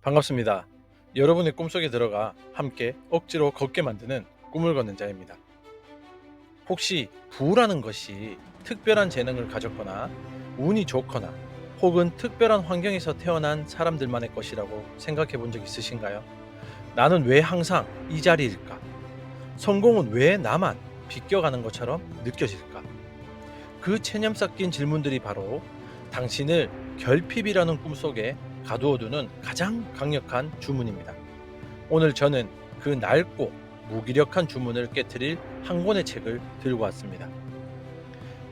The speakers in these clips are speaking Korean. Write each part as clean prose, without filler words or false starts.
반갑습니다. 여러분의 꿈속에 들어가 함께 억지로 걷게 만드는 꿈을 걷는 자입니다. 혹시 부라는 것이 특별한 재능을 가졌거나 운이 좋거나 혹은 특별한 환경에서 태어난 사람들만의 것이라고 생각해 본 적 있으신가요? 나는 왜 항상 이 자리일까? 성공은 왜 나만 비껴가는 것처럼 느껴질까? 그 체념 섞인 질문들이 바로 당신을 결핍이라는 꿈속에 가두어두는 가장 강력한 주문입니다. 오늘 저는 그 낡고 무기력한 주문을 깨트릴 한 권의 책을 들고 왔습니다.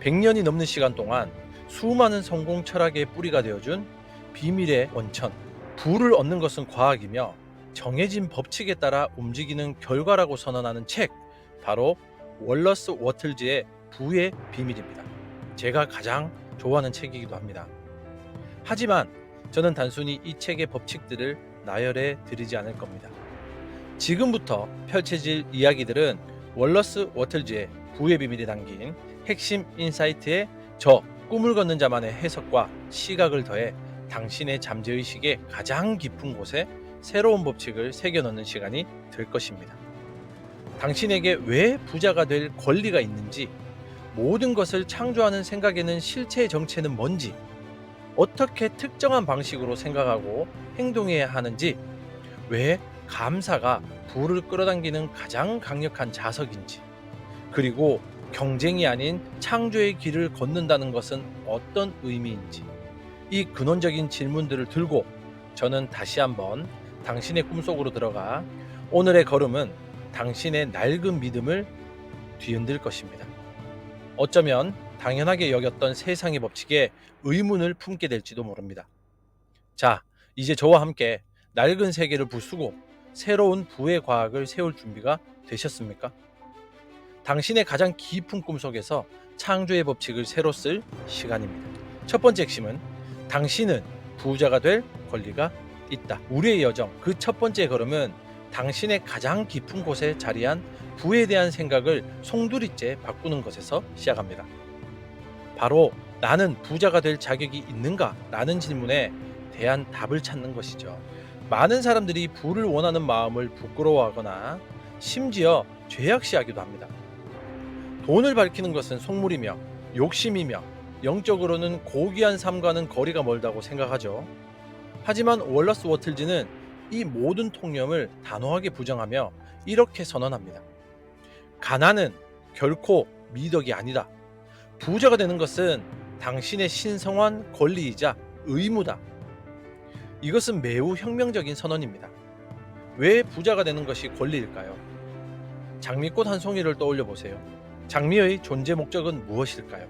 100년이 넘는 시간 동안 수많은 성공 철학의 뿌리가 되어준 비밀의 원천. 부를 얻는 것은 과학이며 정해진 법칙에 따라 움직이는 결과라고 선언하는 책. 바로 월러스 워틀즈의 부의 비밀입니다. 제가 가장 좋아하는 책이기도 합니다. 하지만 저는 단순히 이 책의 법칙들을 나열해 드리지 않을 겁니다. 지금부터 펼쳐질 이야기들은 월러스 워틀즈의 부의 비밀이 담긴 핵심 인사이트에 저 꿈을 걷는 자만의 해석과 시각을 더해 당신의 잠재의식의 가장 깊은 곳에 새로운 법칙을 새겨넣는 시간이 될 것입니다. 당신에게 왜 부자가 될 권리가 있는지, 모든 것을 창조하는 생각에는 실체의 정체는 뭔지, 어떻게 특정한 방식으로 생각하고 행동해야 하는지, 왜 감사가 부를 끌어당기는 가장 강력한 자석인지, 그리고 경쟁이 아닌 창조의 길을 걷는다는 것은 어떤 의미인지, 이 근원적인 질문들을 들고 저는 다시 한번 당신의 꿈속으로 들어가 오늘의 걸음은 당신의 낡은 믿음을 뒤흔들 것입니다. 어쩌면 당연하게 여겼던 세상의 법칙에 의문을 품게 될지도 모릅니다. 자, 이제 저와 함께 낡은 세계를 부수고 새로운 부의 과학을 세울 준비가 되셨습니까? 당신의 가장 깊은 꿈속에서 창조의 법칙을 새로 쓸 시간입니다. 첫 번째 핵심은 당신은 부자가 될 권리가 있다. 우리의 여정, 그 첫 번째 걸음은 당신의 가장 깊은 곳에 자리한 부에 대한 생각을 송두리째 바꾸는 것에서 시작합니다. 바로 나는 부자가 될 자격이 있는가? 라는 질문에 대한 답을 찾는 것이죠. 많은 사람들이 부를 원하는 마음을 부끄러워하거나 심지어 죄악시하기도 합니다. 돈을 밝히는 것은 속물이며 욕심이며 영적으로는 고귀한 삶과는 거리가 멀다고 생각하죠. 하지만 월러스 워틀즈는 이 모든 통념을 단호하게 부정하며 이렇게 선언합니다. 가난은 결코 미덕이 아니다. 부자가 되는 것은 당신의 신성한 권리이자 의무다. 이것은 매우 혁명적인 선언입니다. 왜 부자가 되는 것이 권리일까요? 장미꽃 한 송이를 떠올려 보세요. 장미의 존재 목적은 무엇일까요?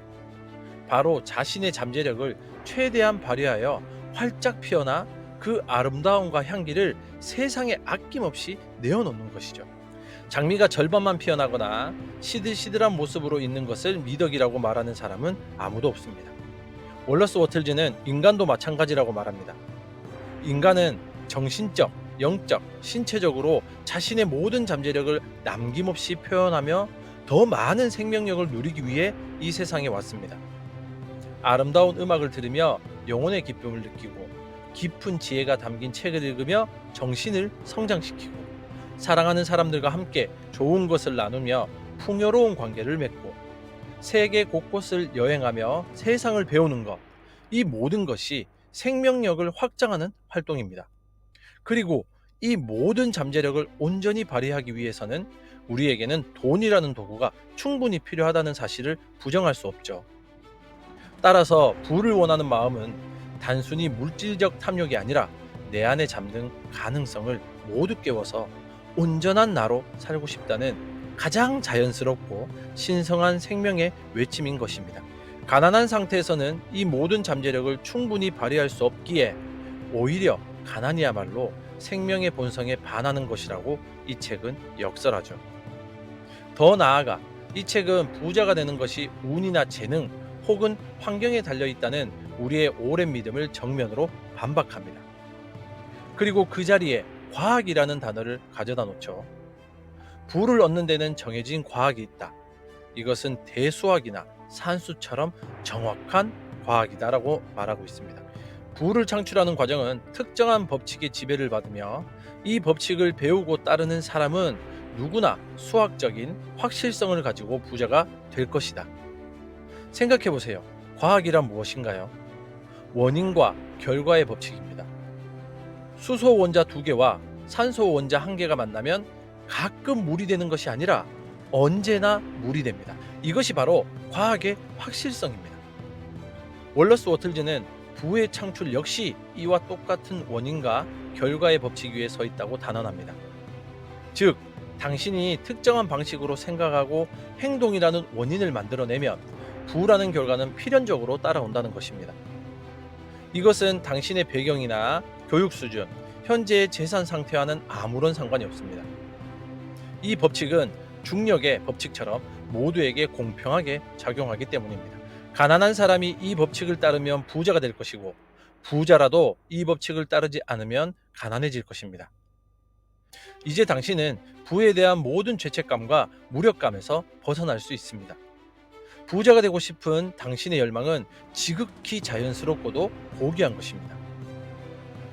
바로 자신의 잠재력을 최대한 발휘하여 활짝 피어나 그 아름다움과 향기를 세상에 아낌없이 내어놓는 것이죠. 장미가 절반만 피어나거나 시들시들한 모습으로 있는 것을 미덕이라고 말하는 사람은 아무도 없습니다. 월러스 워틀즈는 인간도 마찬가지라고 말합니다. 인간은 정신적, 영적, 신체적으로 자신의 모든 잠재력을 남김없이 표현하며 더 많은 생명력을 누리기 위해 이 세상에 왔습니다. 아름다운 음악을 들으며 영혼의 기쁨을 느끼고, 깊은 지혜가 담긴 책을 읽으며 정신을 성장시키고, 사랑하는 사람들과 함께 좋은 것을 나누며 풍요로운 관계를 맺고, 세계 곳곳을 여행하며 세상을 배우는 것, 이 모든 것이 생명력을 확장하는 활동입니다. 그리고 이 모든 잠재력을 온전히 발휘하기 위해서는 우리에게는 돈이라는 도구가 충분히 필요하다는 사실을 부정할 수 없죠. 따라서 부를 원하는 마음은 단순히 물질적 탐욕이 아니라 내 안에 잠든 가능성을 모두 깨워서 온전한 나로 살고 싶다는 가장 자연스럽고 신성한 생명의 외침인 것입니다. 가난한 상태에서는 이 모든 잠재력을 충분히 발휘할 수 없기에 오히려 가난이야말로 생명의 본성에 반하는 것이라고 이 책은 역설하죠. 더 나아가 이 책은 부자가 되는 것이 운이나 재능 혹은 환경에 달려있다는 우리의 오랜 믿음을 정면으로 반박합니다. 그리고 그 자리에 과학이라는 단어를 가져다 놓죠. 부를 얻는 데는 정해진 과학이 있다. 이것은 대수학이나 산수처럼 정확한 과학이다라고 말하고 있습니다. 부를 창출하는 과정은 특정한 법칙의 지배를 받으며 이 법칙을 배우고 따르는 사람은 누구나 수학적인 확실성을 가지고 부자가 될 것이다. 생각해 보세요. 과학이란 무엇인가요? 원인과 결과의 법칙입니다. 수소 원자 2개와 산소 원자 1개가 만나면 가끔 물이 되는 것이 아니라 언제나 물이 됩니다. 이것이 바로 과학의 확실성입니다. 월러스 워틀즈는 부의 창출 역시 이와 똑같은 원인과 결과의 법칙 위에 서 있다고 단언합니다. 즉, 당신이 특정한 방식으로 생각하고 행동이라는 원인을 만들어내면 부라는 결과는 필연적으로 따라온다는 것입니다. 이것은 당신의 배경이나 교육 수준, 현재의 재산 상태와는 아무런 상관이 없습니다. 이 법칙은 중력의 법칙처럼 모두에게 공평하게 작용하기 때문입니다. 가난한 사람이 이 법칙을 따르면 부자가 될 것이고, 부자라도 이 법칙을 따르지 않으면 가난해질 것입니다. 이제 당신은 부에 대한 모든 죄책감과 무력감에서 벗어날 수 있습니다. 부자가 되고 싶은 당신의 열망은 지극히 자연스럽고도 고귀한 것입니다.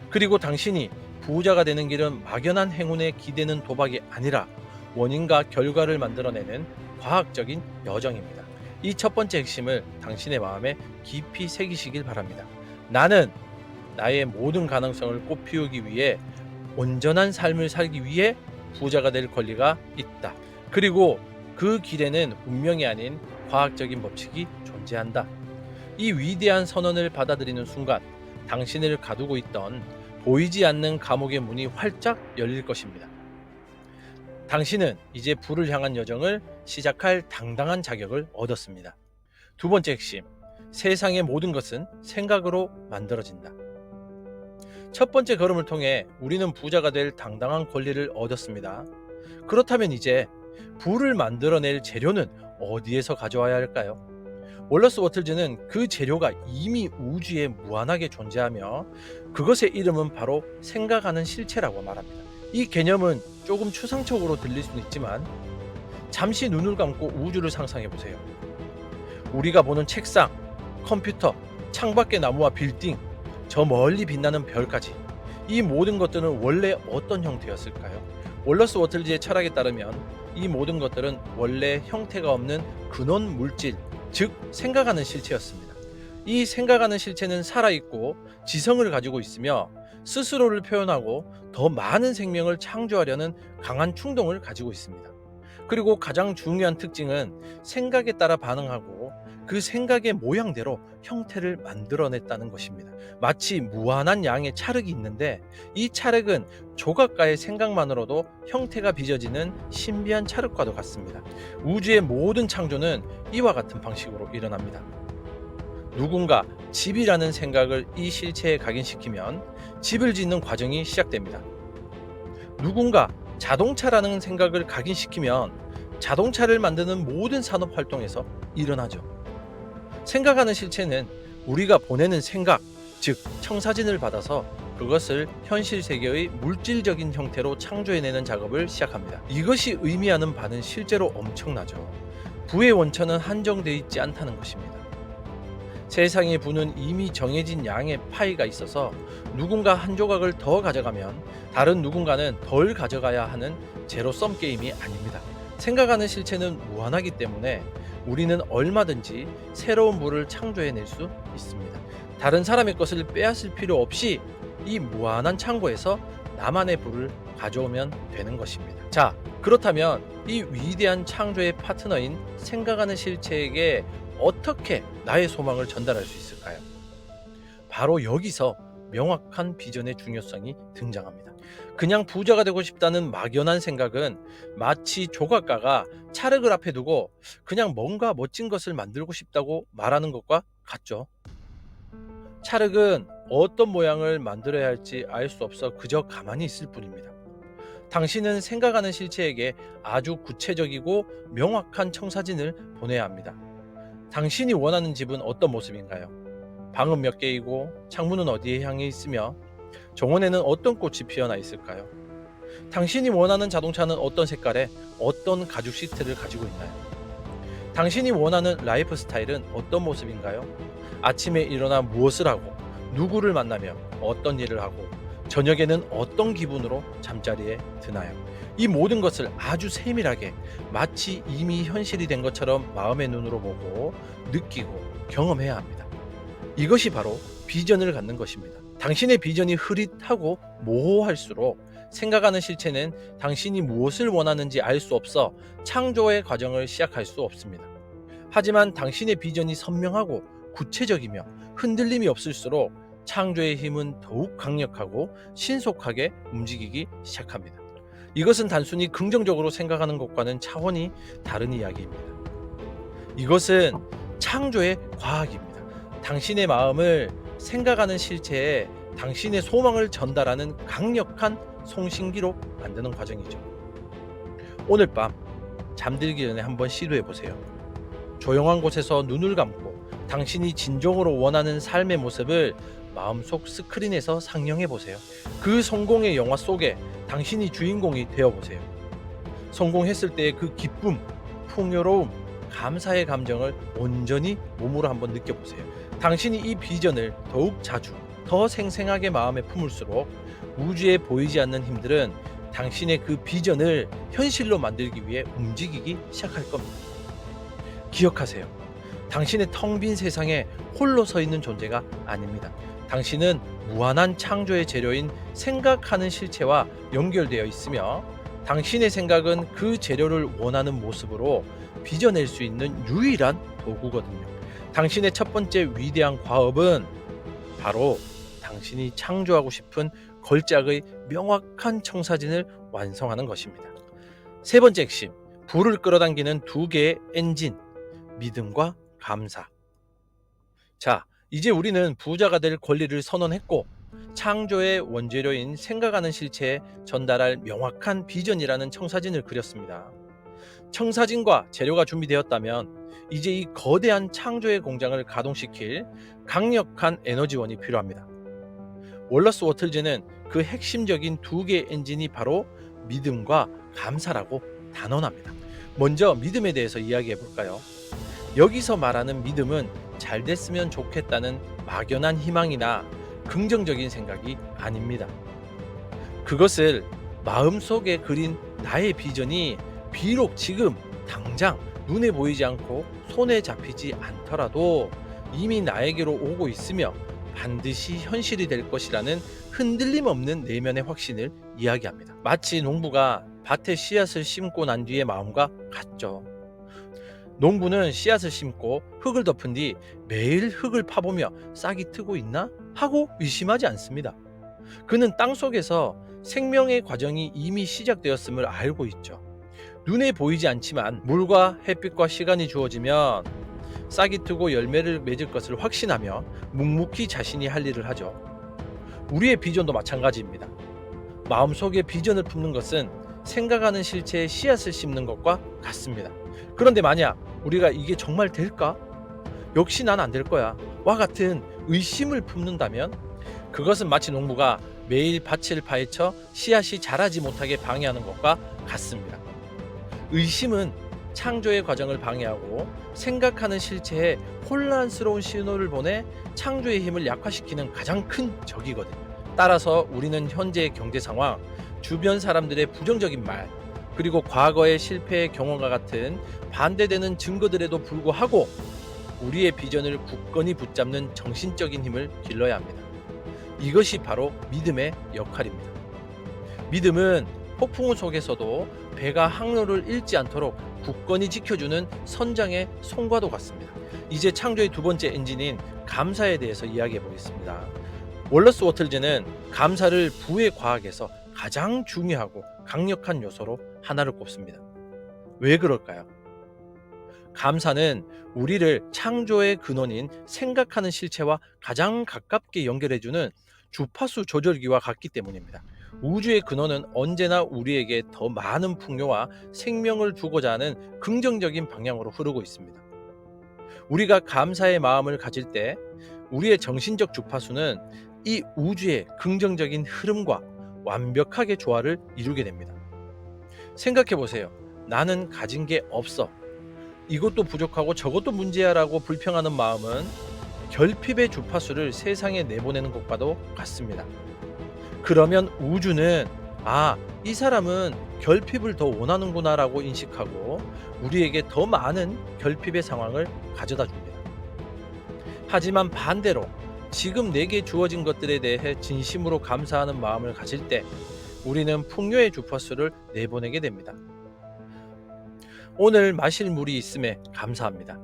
그리고 당신이 부자가 되는 길은 막연한 행운에 기대는 도박이 아니라 원인과 결과를 만들어내는 과학적인 여정입니다. 이 첫 번째 핵심을 당신의 마음에 깊이 새기시길 바랍니다. 나는 나의 모든 가능성을 꽃피우기 위해 온전한 삶을 살기 위해 부자가 될 권리가 있다. 그리고 그 길에는 운명이 아닌 과학적인 법칙이 존재한다. 이 위대한 선언을 받아들이는 순간 당신을 가두고 있던 보이지 않는 감옥의 문이 활짝 열릴 것입니다. 당신은 이제 부를 향한 여정을 시작할 당당한 자격을 얻었습니다. 두 번째 핵심, 세상의 모든 것은 생각으로 만들어진다. 첫 번째 걸음을 통해 우리는 부자가 될 당당한 권리를 얻었습니다. 그렇다면 이제 부를 만들어낼 재료는 어디에서 가져와야 할까요? 월러스 워틀즈는 그 재료가 이미 우주에 무한하게 존재하며 그것의 이름은 바로 생각하는 실체라고 말합니다. 이 개념은 조금 추상적으로 들릴 수는 있지만 잠시 눈을 감고 우주를 상상해 보세요. 우리가 보는 책상, 컴퓨터, 창밖의 나무와 빌딩, 저 멀리 빛나는 별까지 이 모든 것들은 원래 어떤 형태였을까요? 월러스 워틀즈의 철학에 따르면 이 모든 것들은 원래 형태가 없는 근원 물질, 즉 생각하는 실체였습니다. 이 생각하는 실체는 살아있고 지성을 가지고 있으며 스스로를 표현하고 더 많은 생명을 창조하려는 강한 충동을 가지고 있습니다. 그리고 가장 중요한 특징은 생각에 따라 반응하고 그 생각의 모양대로 형태를 만들어냈다는 것입니다. 마치 무한한 양의 찰흙이 있는데 이 찰흙은 조각가의 생각만으로도 형태가 빚어지는 신비한 찰흙과도 같습니다. 우주의 모든 창조는 이와 같은 방식으로 일어납니다. 누군가 집이라는 생각을 이 실체에 각인시키면 집을 짓는 과정이 시작됩니다. 누군가 자동차라는 생각을 각인시키면 자동차를 만드는 모든 산업 활동에서 일어나죠. 생각하는 실체는 우리가 보내는 생각, 즉 청사진을 받아서 그것을 현실 세계의 물질적인 형태로 창조해내는 작업을 시작합니다. 이것이 의미하는 바는 실제로 엄청나죠. 부의 원천은 한정되어 있지 않다는 것입니다. 세상의 부는 이미 정해진 양의 파이가 있어서 누군가 한 조각을 더 가져가면 다른 누군가는 덜 가져가야 하는 제로섬 게임이 아닙니다. 생각하는 실체는 무한하기 때문에 우리는 얼마든지 새로운 부를 창조해낼 수 있습니다. 다른 사람의 것을 빼앗을 필요 없이 이 무한한 창고에서 나만의 부를 가져오면 되는 것입니다. 자, 그렇다면 이 위대한 창조의 파트너인 생각하는 실체에게 어떻게 나의 소망을 전달할 수 있을까요? 바로 여기서 명확한 비전의 중요성이 등장합니다. 그냥 부자가 되고 싶다는 막연한 생각은 마치 조각가가 찰흙을 앞에 두고 그냥 뭔가 멋진 것을 만들고 싶다고 말하는 것과 같죠. 찰흙은 어떤 모양을 만들어야 할지 알 수 없어 그저 가만히 있을 뿐입니다. 당신은 생각하는 실체에게 아주 구체적이고 명확한 청사진을 보내야 합니다. 당신이 원하는 집은 어떤 모습인가요? 방은 몇 개이고 창문은 어디에 향해 있으며 정원에는 어떤 꽃이 피어나 있을까요? 당신이 원하는 자동차는 어떤 색깔에 어떤 가죽 시트를 가지고 있나요? 당신이 원하는 라이프 스타일은 어떤 모습인가요? 아침에 일어나 무엇을 하고 누구를 만나며 어떤 일을 하고 저녁에는 어떤 기분으로 잠자리에 드나요? 이 모든 것을 아주 세밀하게 마치 이미 현실이 된 것처럼 마음의 눈으로 보고 느끼고 경험해야 합니다. 이것이 바로 비전을 갖는 것입니다. 당신의 비전이 흐릿하고 모호할수록 생각하는 실체는 당신이 무엇을 원하는지 알 수 없어 창조의 과정을 시작할 수 없습니다. 하지만 당신의 비전이 선명하고 구체적이며 흔들림이 없을수록 창조의 힘은 더욱 강력하고 신속하게 움직이기 시작합니다. 이것은 단순히 긍정적으로 생각하는 것과는 차원이 다른 이야기입니다. 이것은 창조의 과학입니다. 당신의 마음을 생각하는 실체에 당신의 소망을 전달하는 강력한 송신기로 만드는 과정이죠. 오늘 밤 잠들기 전에 한번 시도해 보세요. 조용한 곳에서 눈을 감고 당신이 진정으로 원하는 삶의 모습을 마음속 스크린에서 상영해 보세요. 그 성공의 영화 속에 당신이 주인공이 되어 보세요. 성공했을 때의 그 기쁨, 풍요로움, 감사의 감정을 온전히 몸으로 한번 느껴보세요. 당신이 이 비전을 더욱 자주, 더 생생하게 마음에 품을수록 우주에 보이지 않는 힘들은 당신의 그 비전을 현실로 만들기 위해 움직이기 시작할 겁니다. 기억하세요. 당신의 텅 빈 세상에 홀로 서 있는 존재가 아닙니다. 당신은 무한한 창조의 재료인 생각하는 실체와 연결되어 있으며 당신의 생각은 그 재료를 원하는 모습으로 빚어낼 수 있는 유일한 도구거든요. 당신의 첫 번째 위대한 과업은 바로 당신이 창조하고 싶은 걸작의 명확한 청사진을 완성하는 것입니다. 세 번째 핵심, 불을 끌어당기는 두 개의 엔진, 믿음과 감사. 자, 이제 우리는 부자가 될 권리를 선언했고 창조의 원재료인 생각하는 실체에 전달할 명확한 비전이라는 청사진을 그렸습니다. 청사진과 재료가 준비되었다면 이제 이 거대한 창조의 공장을 가동시킬 강력한 에너지원이 필요합니다. 월러스 워틀즈는 그 핵심적인 두 개의 엔진이 바로 믿음과 감사라고 단언합니다. 먼저 믿음에 대해서 이야기해 볼까요? 여기서 말하는 믿음은 잘 됐으면 좋겠다는 막연한 희망이나 긍정적인 생각이 아닙니다. 그것을 마음속에 그린 나의 비전이 비록 지금 당장 눈에 보이지 않고 손에 잡히지 않더라도 이미 나에게로 오고 있으며 반드시 현실이 될 것이라는 흔들림 없는 내면의 확신을 이야기합니다. 마치 농부가 밭에 씨앗을 심고 난 뒤의 마음과 같죠. 농부는 씨앗을 심고 흙을 덮은 뒤 매일 흙을 파보며 싹이 트고 있나? 하고 의심하지 않습니다. 그는 땅속에서 생명의 과정이 이미 시작되었음을 알고 있죠. 눈에 보이지 않지만 물과 햇빛과 시간이 주어지면 싹이 트고 열매를 맺을 것을 확신하며 묵묵히 자신이 할 일을 하죠. 우리의 비전도 마찬가지입니다. 마음속에 비전을 품는 것은 생각하는 실체에 씨앗을 심는 것과 같습니다. 그런데 만약 우리가 이게 정말 될까? 역시 난 안 될 거야 와 같은 의심을 품는다면 그것은 마치 농부가 매일 밭을 파헤쳐 씨앗이 자라지 못하게 방해하는 것과 같습니다. 의심은 창조의 과정을 방해하고 생각하는 실체에 혼란스러운 신호를 보내 창조의 힘을 약화시키는 가장 큰 적이거든요. 따라서 우리는 현재의 경제 상황, 주변 사람들의 부정적인 말, 그리고 과거의 실패의 경험과 같은 반대되는 증거들에도 불구하고 우리의 비전을 굳건히 붙잡는 정신적인 힘을 길러야 합니다. 이것이 바로 믿음의 역할입니다. 믿음은 폭풍우 속에서도 배가 항로를 잃지 않도록 굳건히 지켜주는 선장의 손과도 같습니다. 이제 창조의 두 번째 엔진인 감사에 대해서 이야기해 보겠습니다. 월러스 워틀즈는 감사를 부의 과학에서 가장 중요하고 강력한 요소로 하나를 꼽습니다. 왜 그럴까요? 감사는 우리를 창조의 근원인 생각하는 실체와 가장 가깝게 연결해주는 주파수 조절기와 같기 때문입니다. 우주의 근원은 언제나 우리에게 더 많은 풍요와 생명을 주고자 하는 긍정적인 방향으로 흐르고 있습니다. 우리가 감사의 마음을 가질 때 우리의 정신적 주파수는 이 우주의 긍정적인 흐름과 완벽하게 조화를 이루게 됩니다. 생각해 보세요. 나는 가진 게 없어. 이것도 부족하고 저것도 문제야 라고 불평하는 마음은 결핍의 주파수를 세상에 내보내는 것과도 같습니다. 그러면 우주는 이 사람은 결핍을 더 원하는구나라고 인식하고 우리에게 더 많은 결핍의 상황을 가져다 줍니다. 하지만 반대로 지금 내게 주어진 것들에 대해 진심으로 감사하는 마음을 가질 때 우리는 풍요의 주파수를 내보내게 됩니다. 오늘 마실 물이 있음에 감사합니다.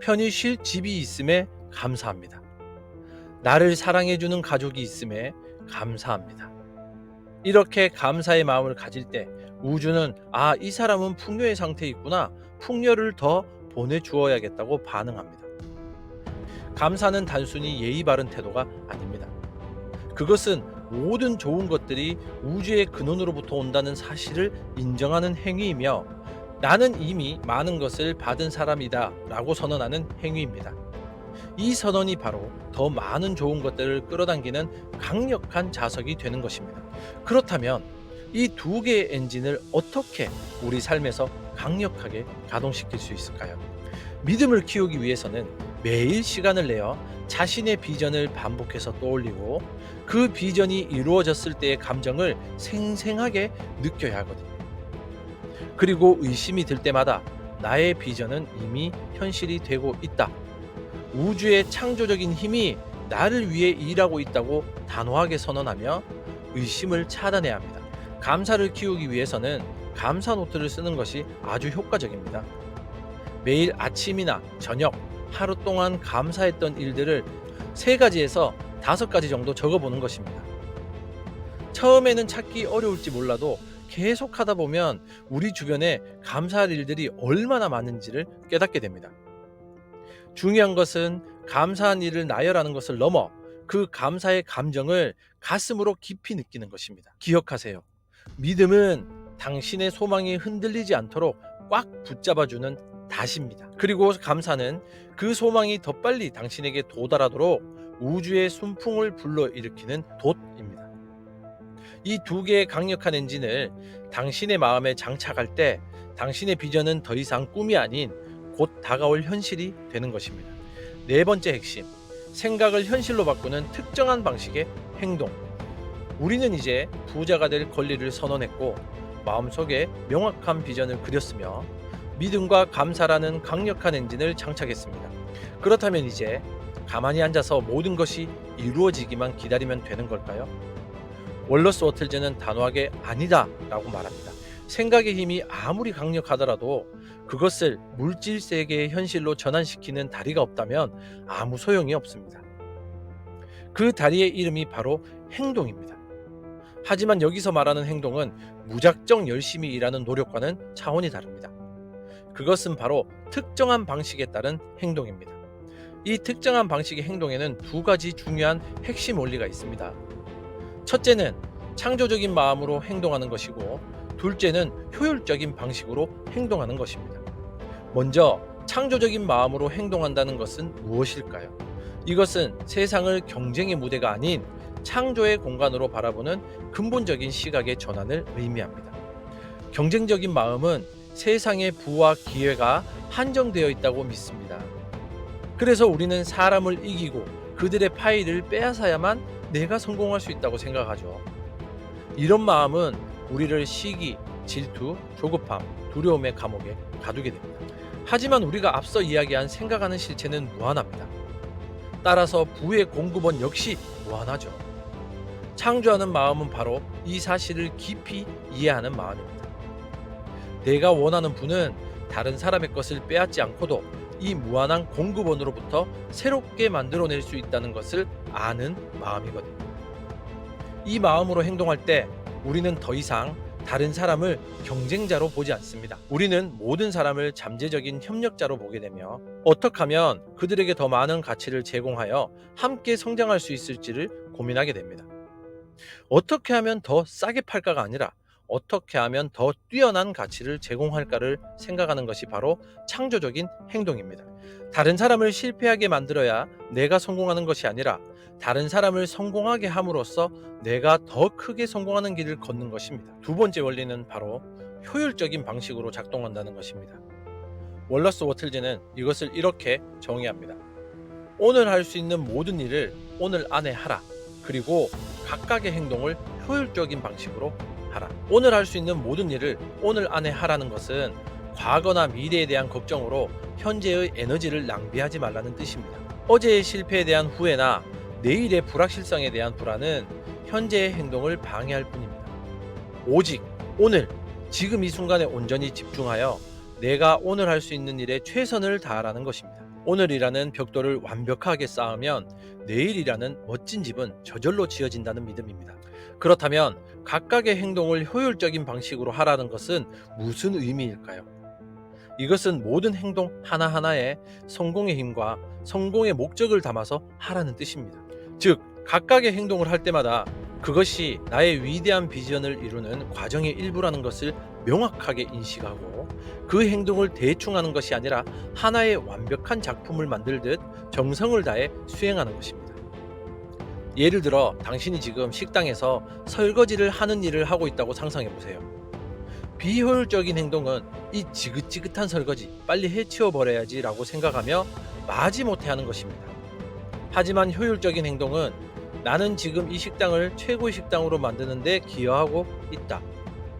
편히 쉴 집이 있음에 감사합니다. 나를 사랑해주는 가족이 있음에 감사합니다. 이렇게 감사의 마음을 가질 때 우주는 이 사람은 풍요의 상태에 있구나, 풍요를 더 보내주어야겠다고 반응합니다. 감사는 단순히 예의 바른 태도가 아닙니다. 그것은 모든 좋은 것들이 우주의 근원으로부터 온다는 사실을 인정하는 행위이며 나는 이미 많은 것을 받은 사람이다 라고 선언하는 행위입니다. 이 선언이 바로 더 많은 좋은 것들을 끌어당기는 강력한 자석이 되는 것입니다. 그렇다면 이 두 개의 엔진을 어떻게 우리 삶에서 강력하게 가동시킬 수 있을까요? 믿음을 키우기 위해서는 매일 시간을 내어 자신의 비전을 반복해서 떠올리고 그 비전이 이루어졌을 때의 감정을 생생하게 느껴야 하거든요. 그리고 의심이 들 때마다 나의 비전은 이미 현실이 되고 있다. 우주의 창조적인 힘이 나를 위해 일하고 있다고 단호하게 선언하며 의심을 차단해야 합니다. 감사를 키우기 위해서는 감사 노트를 쓰는 것이 아주 효과적입니다. 매일 아침이나 저녁, 하루 동안 감사했던 일들을 3가지에서 5가지 정도 적어보는 것입니다. 처음에는 찾기 어려울지 몰라도 계속 하다 보면 우리 주변에 감사할 일들이 얼마나 많은지를 깨닫게 됩니다. 중요한 것은 감사한 일을 나열하는 것을 넘어 그 감사의 감정을 가슴으로 깊이 느끼는 것입니다. 기억하세요. 믿음은 당신의 소망이 흔들리지 않도록 꽉 붙잡아주는 닷입니다. 그리고 감사는 그 소망이 더 빨리 당신에게 도달하도록 우주의 순풍을 불러일으키는 돛입니다. 이 두 개의 강력한 엔진을 당신의 마음에 장착할 때 당신의 비전은 더 이상 꿈이 아닌 곧 다가올 현실이 되는 것입니다. 4번째 핵심, 생각을 현실로 바꾸는 특정한 방식의 행동. 우리는 이제 부자가 될 권리를 선언했고 마음속에 명확한 비전을 그렸으며 믿음과 감사라는 강력한 엔진을 장착했습니다. 그렇다면 이제 가만히 앉아서 모든 것이 이루어지기만 기다리면 되는 걸까요? 월러스 워틀즈는 단호하게 아니다 라고 말합니다. 생각의 힘이 아무리 강력하더라도 그것을 물질 세계의 현실로 전환시키는 다리가 없다면 아무 소용이 없습니다. 그 다리의 이름이 바로 행동입니다. 하지만 여기서 말하는 행동은 무작정 열심히 일하는 노력과는 차원이 다릅니다. 그것은 바로 특정한 방식에 따른 행동입니다. 이 특정한 방식의 행동에는 2가지 중요한 핵심 원리가 있습니다. 첫째는 창조적인 마음으로 행동하는 것이고 둘째는 효율적인 방식으로 행동하는 것입니다. 먼저 창조적인 마음으로 행동한다는 것은 무엇일까요? 이것은 세상을 경쟁의 무대가 아닌 창조의 공간으로 바라보는 근본적인 시각의 전환을 의미합니다. 경쟁적인 마음은 세상의 부와 기회가 한정되어 있다고 믿습니다. 그래서 우리는 사람을 이기고 그들의 파일을 빼앗아야만 내가 성공할 수 있다고 생각하죠. 이런 마음은 우리를 시기, 질투, 조급함, 두려움의 감옥에 가두게 됩니다. 하지만 우리가 앞서 이야기한 생각하는 실체는 무한합니다. 따라서 부의 공급원 역시 무한하죠. 창조하는 마음은 바로 이 사실을 깊이 이해하는 마음입니다. 내가 원하는 부는 다른 사람의 것을 빼앗지 않고도 이 무한한 공급원으로부터 새롭게 만들어낼 수 있다는 것을 아는 마음이거든요. 이 마음으로 행동할 때 우리는 더 이상 다른 사람을 경쟁자로 보지 않습니다. 우리는 모든 사람을 잠재적인 협력자로 보게 되며 어떻게 하면 그들에게 더 많은 가치를 제공하여 함께 성장할 수 있을지를 고민하게 됩니다. 어떻게 하면 더 싸게 팔까가 아니라 어떻게 하면 더 뛰어난 가치를 제공할까를 생각하는 것이 바로 창조적인 행동입니다. 다른 사람을 실패하게 만들어야 내가 성공하는 것이 아니라 다른 사람을 성공하게 함으로써 내가 더 크게 성공하는 길을 걷는 것입니다. 2번째 원리는 바로 효율적인 방식으로 작동한다는 것입니다. 월러스 워틀즈는 이것을 이렇게 정의합니다. 오늘 할 수 있는 모든 일을 오늘 안에 하라. 그리고 각각의 행동을 효율적인 방식으로 하라. 오늘 할 수 있는 모든 일을 오늘 안에 하라는 것은 과거나 미래에 대한 걱정으로 현재의 에너지를 낭비하지 말라는 뜻입니다. 어제의 실패에 대한 후회나 내일의 불확실성에 대한 불안은 현재의 행동을 방해할 뿐입니다. 오직 오늘, 지금 이 순간에 온전히 집중하여 내가 오늘 할 수 있는 일에 최선을 다하라는 것입니다. 오늘이라는 벽돌을 완벽하게 쌓으면 내일이라는 멋진 집은 저절로 지어진다는 믿음입니다. 그렇다면 각각의 행동을 효율적인 방식으로 하라는 것은 무슨 의미일까요? 이것은 모든 행동 하나하나에 성공의 힘과 성공의 목적을 담아서 하라는 뜻입니다. 즉, 각각의 행동을 할 때마다 그것이 나의 위대한 비전을 이루는 과정의 일부라는 것을 명확하게 인식하고 그 행동을 대충 하는 것이 아니라 하나의 완벽한 작품을 만들듯 정성을 다해 수행하는 것입니다. 예를 들어 당신이 지금 식당에서 설거지를 하는 일을 하고 있다고 상상해 보세요. 비효율적인 행동은 이 지긋지긋한 설거지 빨리 해치워 버려야지 라고 생각하며 마지못해 하는 것입니다. 하지만 효율적인 행동은 나는 지금 이 식당을 최고의 식당으로 만드는데 기여하고 있다.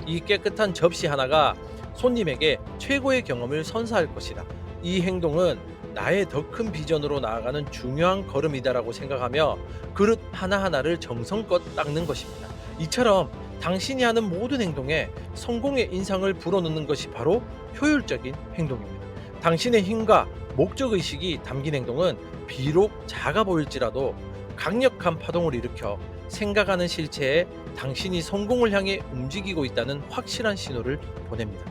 이 깨끗한 접시 하나가 손님에게 최고의 경험을 선사할 것이다. 이 행동은 나의 더 큰 비전으로 나아가는 중요한 걸음이다라고 생각하며 그릇 하나하나를 정성껏 닦는 것입니다. 이처럼 당신이 하는 모든 행동에 성공의 인상을 불어넣는 것이 바로 효율적인 행동입니다. 당신의 힘과 목적의식이 담긴 행동은 비록 작아 보일지라도 강력한 파동을 일으켜 생각하는 실체에 당신이 성공을 향해 움직이고 있다는 확실한 신호를 보냅니다.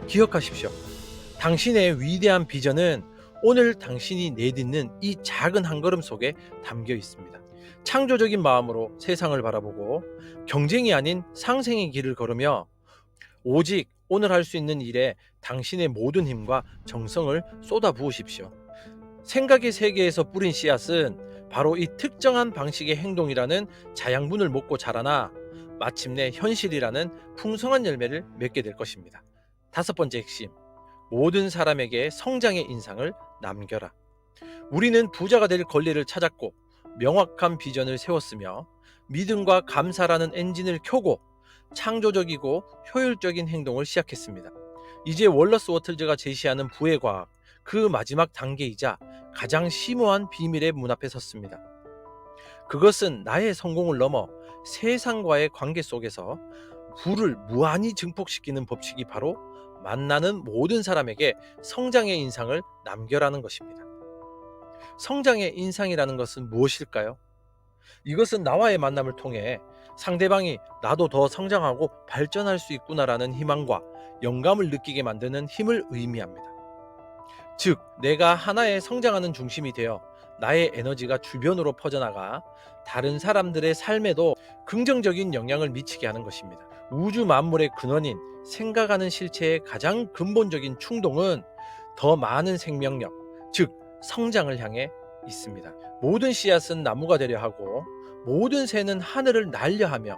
기억하십시오. 당신의 위대한 비전은 오늘 당신이 내딛는 이 작은 한 걸음 속에 담겨 있습니다. 창조적인 마음으로 세상을 바라보고 경쟁이 아닌 상생의 길을 걸으며 오직 오늘 할 수 있는 일에 당신의 모든 힘과 정성을 쏟아 부으십시오. 생각의 세계에서 뿌린 씨앗은 바로 이 특정한 방식의 행동이라는 자양분을 먹고 자라나 마침내 현실이라는 풍성한 열매를 맺게 될 것입니다. 다섯 번째 핵심, 모든 사람에게 성장의 인상을 남겨라. 우리는 부자가 될 권리를 찾았고 명확한 비전을 세웠으며 믿음과 감사라는 엔진을 켜고 창조적이고 효율적인 행동을 시작했습니다. 이제 월러스 워틀즈가 제시하는 부의 과학, 그 마지막 단계이자 가장 심오한 비밀의 문 앞에 섰습니다. 그것은 나의 성공을 넘어 세상과의 관계 속에서 부를 무한히 증폭시키는 법칙이 바로 만나는 모든 사람에게 성장의 인상을 남겨라는 것입니다. 성장의 인상이라는 것은 무엇일까요? 이것은 나와의 만남을 통해 상대방이 나도 더 성장하고 발전할 수 있구나라는 희망과 영감을 느끼게 만드는 힘을 의미합니다. 즉, 내가 하나의 성장하는 중심이 되어 나의 에너지가 주변으로 퍼져나가 다른 사람들의 삶에도 긍정적인 영향을 미치게 하는 것입니다. 우주 만물의 근원인 생각하는 실체의 가장 근본적인 충동은 더 많은 생명력, 즉 성장을 향해 있습니다. 모든 씨앗은 나무가 되려 하고 모든 새는 하늘을 날려 하며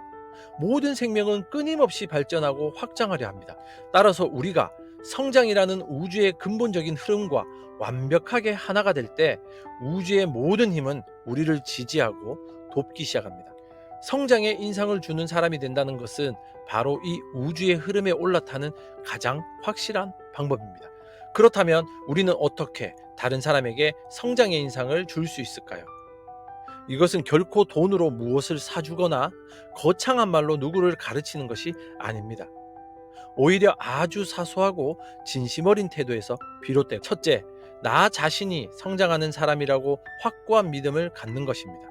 모든 생명은 끊임없이 발전하고 확장하려 합니다. 따라서 우리가 성장이라는 우주의 근본적인 흐름과 완벽하게 하나가 될 때 우주의 모든 힘은 우리를 지지하고 돕기 시작합니다. 성장의 인상을 주는 사람이 된다는 것은 바로 이 우주의 흐름에 올라타는 가장 확실한 방법입니다. 그렇다면 우리는 어떻게 다른 사람에게 성장의 인상을 줄 수 있을까요? 이것은 결코 돈으로 무엇을 사주거나 거창한 말로 누구를 가르치는 것이 아닙니다. 오히려 아주 사소하고 진심 어린 태도에서 비롯되고, 첫째, 나 자신이 성장하는 사람이라고 확고한 믿음을 갖는 것입니다.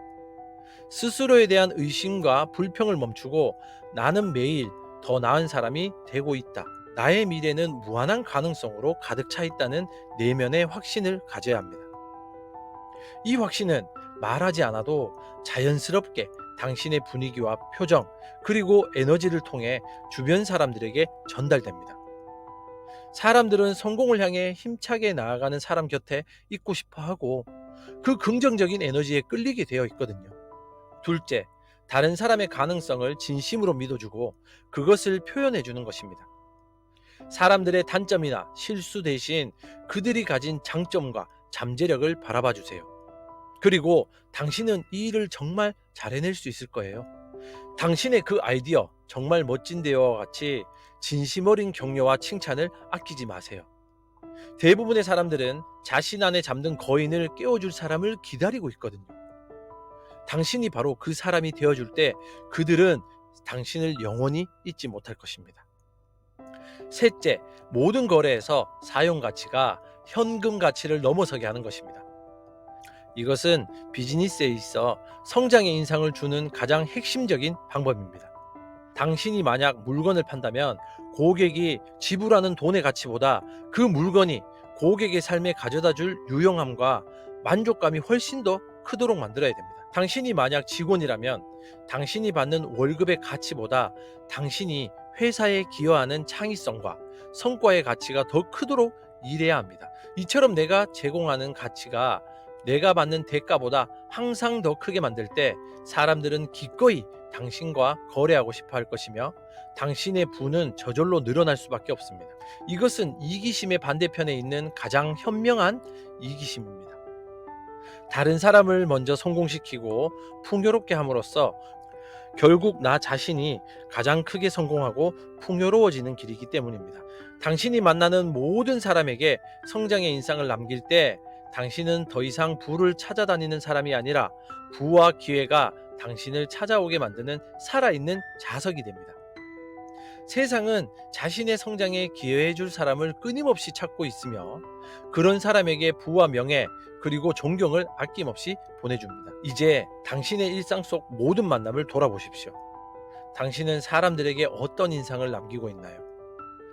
스스로에 대한 의심과 불평을 멈추고 나는 매일 더 나은 사람이 되고 있다. 나의 미래는 무한한 가능성으로 가득 차 있다는 내면의 확신을 가져야 합니다. 이 확신은 말하지 않아도 자연스럽게 당신의 분위기와 표정, 그리고 에너지를 통해 주변 사람들에게 전달됩니다. 사람들은 성공을 향해 힘차게 나아가는 사람 곁에 있고 싶어 하고 그 긍정적인 에너지에 끌리게 되어 있거든요. 둘째, 다른 사람의 가능성을 진심으로 믿어주고 그것을 표현해 주는 것입니다. 사람들의 단점이나 실수 대신 그들이 가진 장점과 잠재력을 바라봐 주세요. 그리고 당신은 이 일을 정말 잘 해낼 수 있을 거예요. 당신의 그 아이디어 정말 멋진데요와 같이 진심 어린 격려와 칭찬을 아끼지 마세요. 대부분의 사람들은 자신 안에 잠든 거인을 깨워줄 사람을 기다리고 있거든요. 당신이 바로 그 사람이 되어줄 때 그들은 당신을 영원히 잊지 못할 것입니다. 셋째, 모든 거래에서 사용 가치가 현금 가치를 넘어서게 하는 것입니다. 이것은 비즈니스에 있어 성장의 인상을 주는 가장 핵심적인 방법입니다. 당신이 만약 물건을 판다면 고객이 지불하는 돈의 가치보다 그 물건이 고객의 삶에 가져다 줄 유용함과 만족감이 훨씬 더 크도록 만들어야 됩니다. 당신이 만약 직원이라면 당신이 받는 월급의 가치보다 당신이 회사에 기여하는 창의성과 성과의 가치가 더 크도록 일해야 합니다. 이처럼 내가 제공하는 가치가 내가 받는 대가보다 항상 더 크게 만들 때 사람들은 기꺼이 당신과 거래하고 싶어 할 것이며 당신의 부는 저절로 늘어날 수밖에 없습니다. 이것은 이기심의 반대편에 있는 가장 현명한 이기심입니다. 다른 사람을 먼저 성공시키고 풍요롭게 함으로써 결국 나 자신이 가장 크게 성공하고 풍요로워지는 길이기 때문입니다. 당신이 만나는 모든 사람에게 성장의 인상을 남길 때 당신은 더 이상 부를 찾아다니는 사람이 아니라 부와 기회가 당신을 찾아오게 만드는 살아있는 자석이 됩니다. 세상은 자신의 성장에 기여해 줄 사람을 끊임없이 찾고 있으며 그런 사람에게 부와 명예 그리고 존경을 아낌없이 보내줍니다. 이제 당신의 일상 속 모든 만남을 돌아보십시오. 당신은 사람들에게 어떤 인상을 남기고 있나요?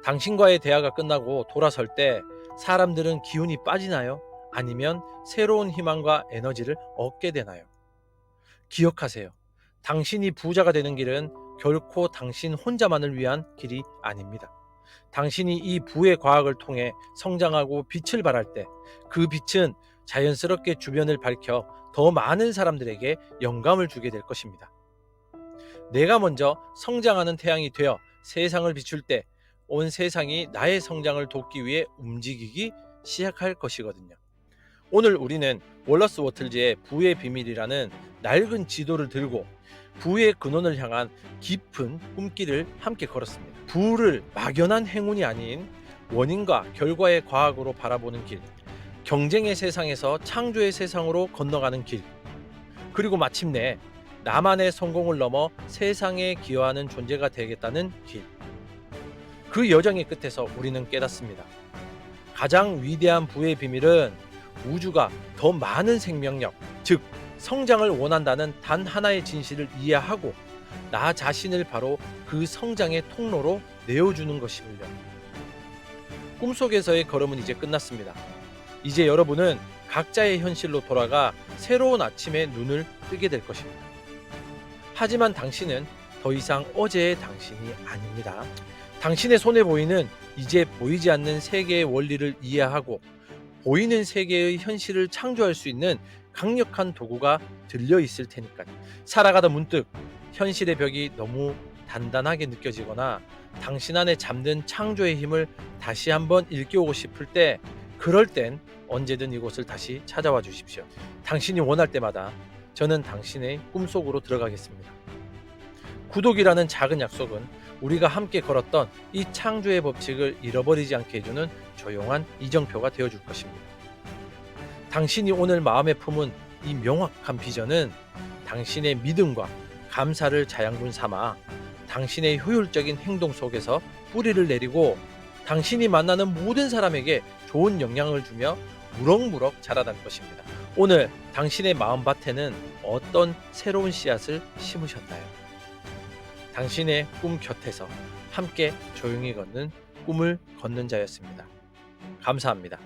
당신과의 대화가 끝나고 돌아설 때 사람들은 기운이 빠지나요? 아니면 새로운 희망과 에너지를 얻게 되나요? 기억하세요. 당신이 부자가 되는 길은 결코 당신 혼자만을 위한 길이 아닙니다. 당신이 이 부의 과학을 통해 성장하고 빛을 발할 때 그 빛은 자연스럽게 주변을 밝혀 더 많은 사람들에게 영감을 주게 될 것입니다. 내가 먼저 성장하는 태양이 되어 세상을 비출 때 온 세상이 나의 성장을 돕기 위해 움직이기 시작할 것이거든요. 오늘 우리는 월러스 워틀즈의 부의 비밀이라는 낡은 지도를 들고 부의 근원을 향한 깊은 꿈길을 함께 걸었습니다. 부를 막연한 행운이 아닌 원인과 결과의 과학으로 바라보는 길, 경쟁의 세상에서 창조의 세상으로 건너가는 길, 그리고 마침내 나만의 성공을 넘어 세상에 기여하는 존재가 되겠다는 길. 그 여정의 끝에서 우리는 깨닫습니다. 가장 위대한 부의 비밀은 우주가 더 많은 생명력, 즉 성장을 원한다는 단 하나의 진실을 이해하고 나 자신을 바로 그 성장의 통로로 내어주는 것임을요. 꿈속에서의 걸음은 이제 끝났습니다. 이제 여러분은 각자의 현실로 돌아가 새로운 아침에 눈을 뜨게 될 것입니다. 하지만 당신은 더 이상 어제의 당신이 아닙니다. 당신의 손에 보이는 이제 보이지 않는 세계의 원리를 이해하고 보이는 세계의 현실을 창조할 수 있는 강력한 도구가 들려 있을 테니까요. 살아가다 문득 현실의 벽이 너무 단단하게 느껴지거나 당신 안에 잠든 창조의 힘을 다시 한번 일깨우고 싶을 때 그럴 땐 언제든 이곳을 다시 찾아와 주십시오. 당신이 원할 때마다 저는 당신의 꿈속으로 들어가겠습니다. 구독이라는 작은 약속은 우리가 함께 걸었던 이 창조의 법칙을 잃어버리지 않게 해주는 조용한 이정표가 되어줄 것입니다. 당신이 오늘 마음에 품은 이 명확한 비전은 당신의 믿음과 감사를 자양분 삼아 당신의 효율적인 행동 속에서 뿌리를 내리고 당신이 만나는 모든 사람에게 좋은 영향을 주며 무럭무럭 자라날 것입니다. 오늘 당신의 마음밭에는 어떤 새로운 씨앗을 심으셨나요? 당신의 꿈 곁에서 함께 조용히 걷는 꿈을 걷는 자였습니다. 감사합니다.